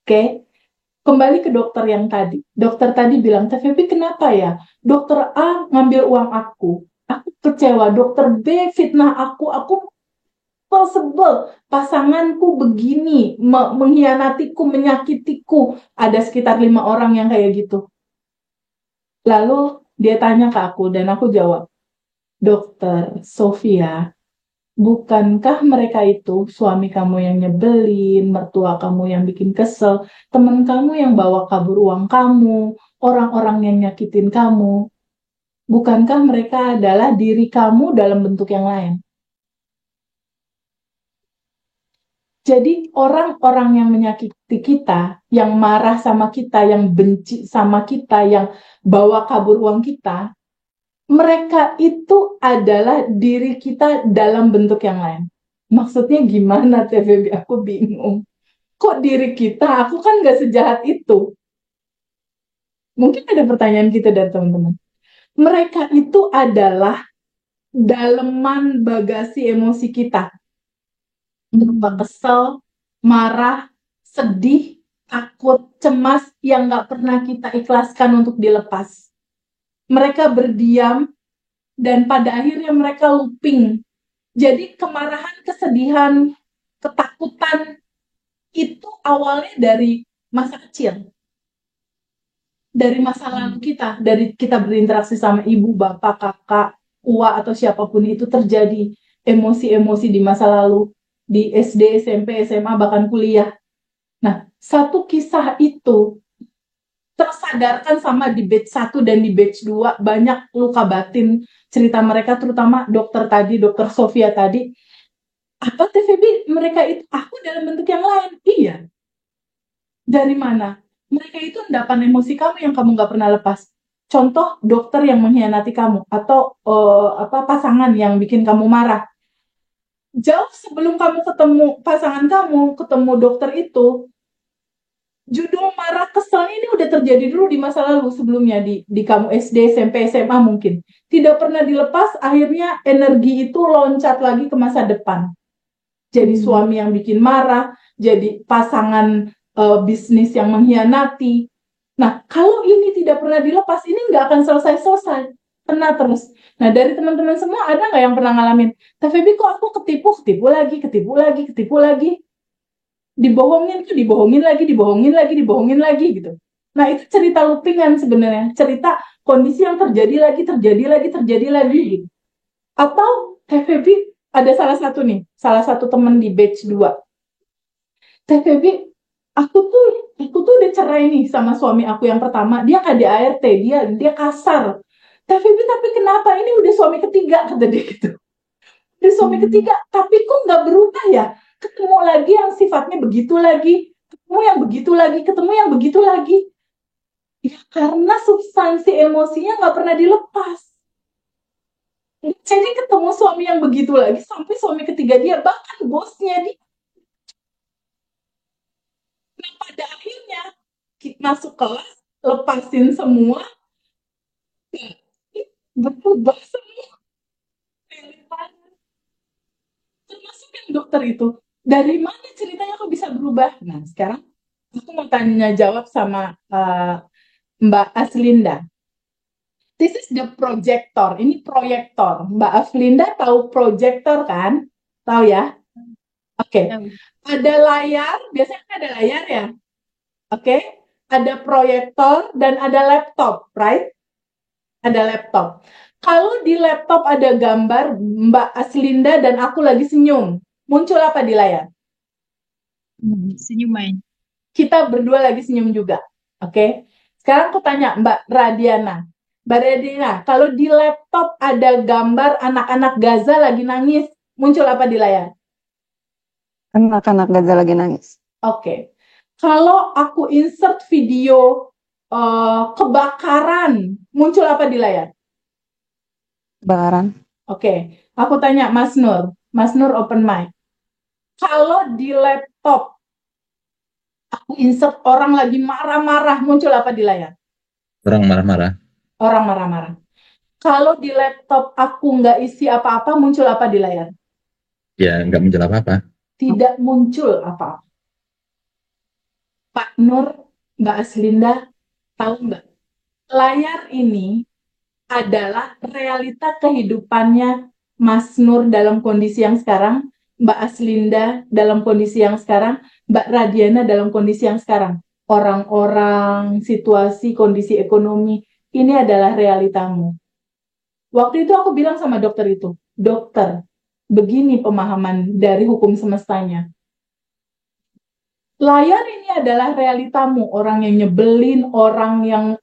Oke, kembali ke dokter yang tadi. Dokter tadi bilang, TVP kenapa ya? Dokter A ngambil uang aku kecewa. Dokter B fitnah aku sebel, pasanganku begini, mengkhianatiku, menyakitiku. Ada sekitar 5 orang yang kayak gitu. Lalu dia tanya ke aku dan aku jawab, Dokter Sofia, bukankah mereka itu suami kamu yang nyebelin, mertua kamu yang bikin kesel, teman kamu yang bawa kabur uang kamu, orang-orang yang nyakitin kamu? Bukankah mereka adalah diri kamu dalam bentuk yang lain? Jadi orang-orang yang menyakiti kita, yang marah sama kita, yang benci sama kita, yang bawa kabur uang kita, mereka itu adalah diri kita dalam bentuk yang lain. Maksudnya gimana, TVB? Aku bingung. Kok diri kita? Aku kan gak sejahat itu. Mungkin ada pertanyaan kita dari teman-teman. Mereka itu adalah daleman bagasi emosi kita. Berupa kesel, marah, sedih, takut, cemas yang gak pernah kita ikhlaskan untuk dilepas. Mereka berdiam dan pada akhirnya mereka looping. Jadi kemarahan, kesedihan, ketakutan itu awalnya dari masa kecil. Dari masa lalu kita, dari kita berinteraksi sama ibu, bapak, kakak, uwa atau siapapun itu terjadi emosi-emosi di masa lalu, di SD, SMP, SMA, bahkan kuliah. Nah, satu kisah itu tersadarkan sama di batch 1 dan di batch 2 banyak luka batin cerita mereka, terutama dokter tadi, dokter Sofia tadi. Apa TVB mereka itu aku dalam bentuk yang lain? Iya. Dari mana? Mereka itu endapan emosi kamu yang kamu nggak pernah lepas. Contoh dokter yang mengkhianati kamu atau pasangan yang bikin kamu marah. Jauh sebelum kamu ketemu pasangan kamu, ketemu dokter itu, judul marah kesel ini udah terjadi dulu di masa lalu sebelumnya di kamu SD, SMP, SMA mungkin. Tidak pernah dilepas, akhirnya energi itu loncat lagi ke masa depan. Jadi suami yang bikin marah, jadi pasangan bisnis yang mengkhianati. Nah, kalau ini tidak pernah dilepas, ini nggak akan selesai-selesai. Kena terus. Nah, dari teman-teman semua, ada nggak yang pernah ngalamin? TVB kok aku ketipu lagi. Dibohongin lagi gitu. Nah, itu cerita loopingan sebenarnya. Cerita kondisi yang terjadi lagi gitu. Atau TVB ada salah satu teman di batch 2. TVB, aku tuh udah cerai nih sama suami aku yang pertama. Dia KDART, dia kasar. TVB, tapi kenapa ini udah suami ketiga, kata dia gitu. Udah suami ketiga, tapi kok nggak berubah ya? Ketemu lagi yang sifatnya begitu lagi, ketemu yang begitu lagi. Ya karena substansi emosinya nggak pernah dilepas. Jadi ketemu suami yang begitu lagi sampai suami ketiga dia, bahkan bosnya dia. Nah, pada akhirnya kita masuk kelas, lepasin semua, berubah semua. Termasuk yang dokter itu. Dari mana ceritanya kok bisa berubah? Nah, sekarang aku mau tanya jawab sama Mbak Aslinda. This is the projector. Ini proyektor. Mbak Aslinda tahu proyektor kan? Tahu ya? Oke. Ada layar, biasanya kan ada layar ya. Oke. Ada proyektor dan ada laptop, right? Ada laptop. Kalau di laptop ada gambar Mbak Aslinda dan aku lagi senyum, muncul apa di layar? Senyuman. Kita berdua lagi senyum juga. Oke. Sekarang aku tanya Mbak Radiana. Mbak Radiana, kalau di laptop ada gambar anak-anak Gaza lagi nangis, muncul apa di layar? Anak-anak Gaza lagi nangis. Oke. Kalau aku insert video kebakaran, muncul apa di layar? Kebakaran. Oke. Aku tanya Mas Nur. Mas Nur open mic. Kalau di laptop aku insert orang lagi marah-marah, muncul apa di layar? Orang marah-marah. Orang marah-marah. Kalau di laptop aku nggak isi apa-apa, muncul apa di layar? Ya, nggak muncul apa-apa. Tidak muncul apa-apa. Pak Nur, Mbak Aslinda, tahu nggak? Layar ini adalah realita kehidupannya Mas Nur dalam kondisi yang sekarang, Mbak Aslinda dalam kondisi yang sekarang, Mbak Radiana dalam kondisi yang sekarang. Orang-orang, situasi, kondisi ekonomi, ini adalah realitamu. Waktu itu aku bilang sama dokter itu, dokter, begini pemahaman dari hukum semestanya. Layar ini adalah realitamu, orang yang nyebelin, orang yang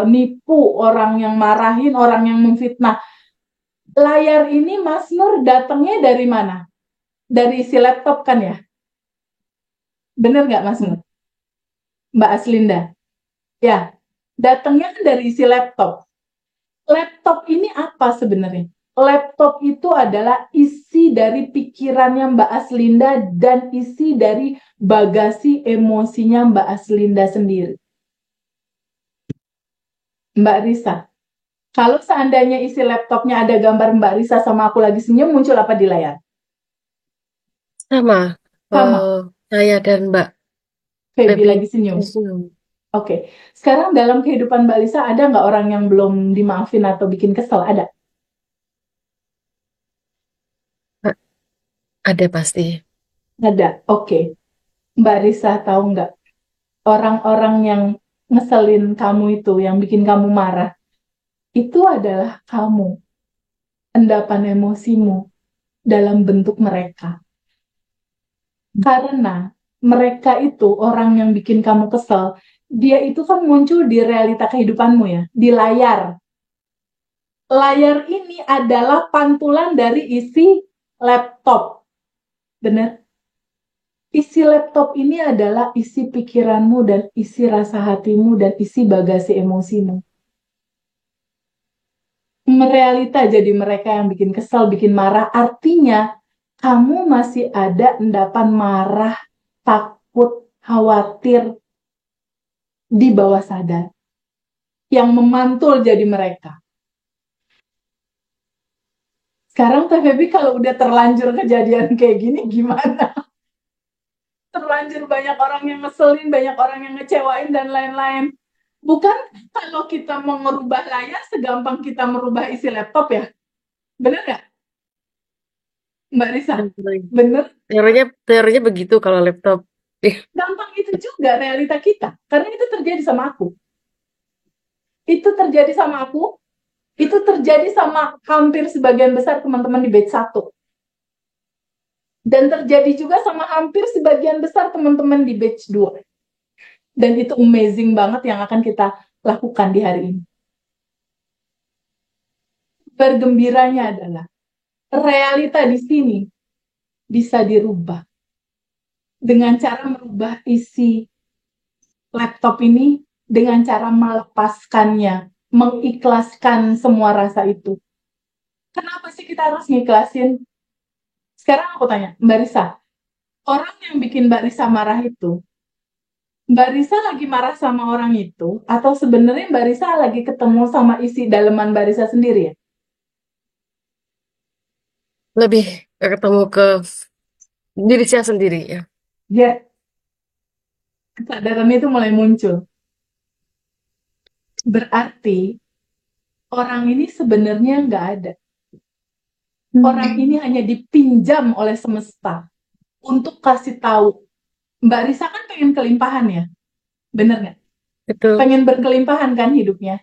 nipu, orang yang marahin, orang yang memfitnah. Layar ini Mas Nur datangnya dari mana? Dari isi laptop kan ya? Bener nggak Mas Nur? Mbak Aslinda? Ya, datangnya kan dari isi laptop. Laptop ini apa sebenarnya? Laptop itu adalah isi dari pikirannya Mbak Aslinda dan isi dari bagasi emosinya Mbak Aslinda sendiri. Mbak Risa, kalau seandainya isi laptopnya ada gambar Mbak Risa sama aku lagi senyum, muncul apa di layar? Sama. Sama. Saya dan Mbak Feby Feby lagi senyum. senyum. Oke. Sekarang dalam kehidupan Mbak Lisa ada nggak orang yang belum dimaafin atau bikin kesel? Ada? Ada pasti. Ada. Oke. Mbak Risa tahu nggak? Orang-orang yang ngeselin kamu itu, yang bikin kamu marah, itu adalah kamu. Endapan emosimu dalam bentuk mereka. Karena mereka itu orang yang bikin kamu kesel, dia itu kan muncul di realita kehidupanmu ya, di layar. Layar ini adalah pantulan dari isi laptop. Benar? Isi laptop ini adalah isi pikiranmu dan isi rasa hatimu dan isi bagasi emosimu. Merealita jadi mereka yang bikin kesel, bikin marah. Artinya, kamu masih ada endapan marah, takut, khawatir di bawah sadar yang memantul jadi mereka. Sekarang Teh Feby kalau udah terlanjur kejadian kayak gini gimana? Terlanjur banyak orang yang ngeselin, banyak orang yang ngecewain dan lain-lain. Bukan kalau kita mau merubah layar segampang kita merubah isi laptop ya? Bener nggak, Mbak Risa? Bener? Teorinya begitu kalau laptop. Gampang itu juga realita kita. Karena itu terjadi sama aku. Itu terjadi sama aku. Itu terjadi sama hampir sebagian besar teman-teman di batch 1. Dan terjadi juga sama hampir sebagian besar teman-teman di batch 2. Dan itu amazing banget yang akan kita lakukan di hari ini. Bergembiranya adalah realita di sini bisa dirubah dengan cara merubah isi laptop ini dengan cara melepaskannya, mengikhlaskan semua rasa itu. Kenapa sih kita harus ngiklasin? Sekarang aku tanya, Mbak Risa, orang yang bikin Mbak Risa marah itu, Mbak Risa lagi marah sama orang itu, atau sebenarnya Mbak Risa lagi ketemu sama isi daleman Mbak Risa sendiri ya? Lebih ketemu ke diri saya sendiri ya. Ya, kesadaran itu mulai muncul. Berarti orang ini sebenarnya nggak ada. Orang ini hanya dipinjam oleh semesta untuk kasih tahu. Mbak Risa kan pengen kelimpahan ya? Bener nggak? Itu Pengen berkelimpahan kan hidupnya?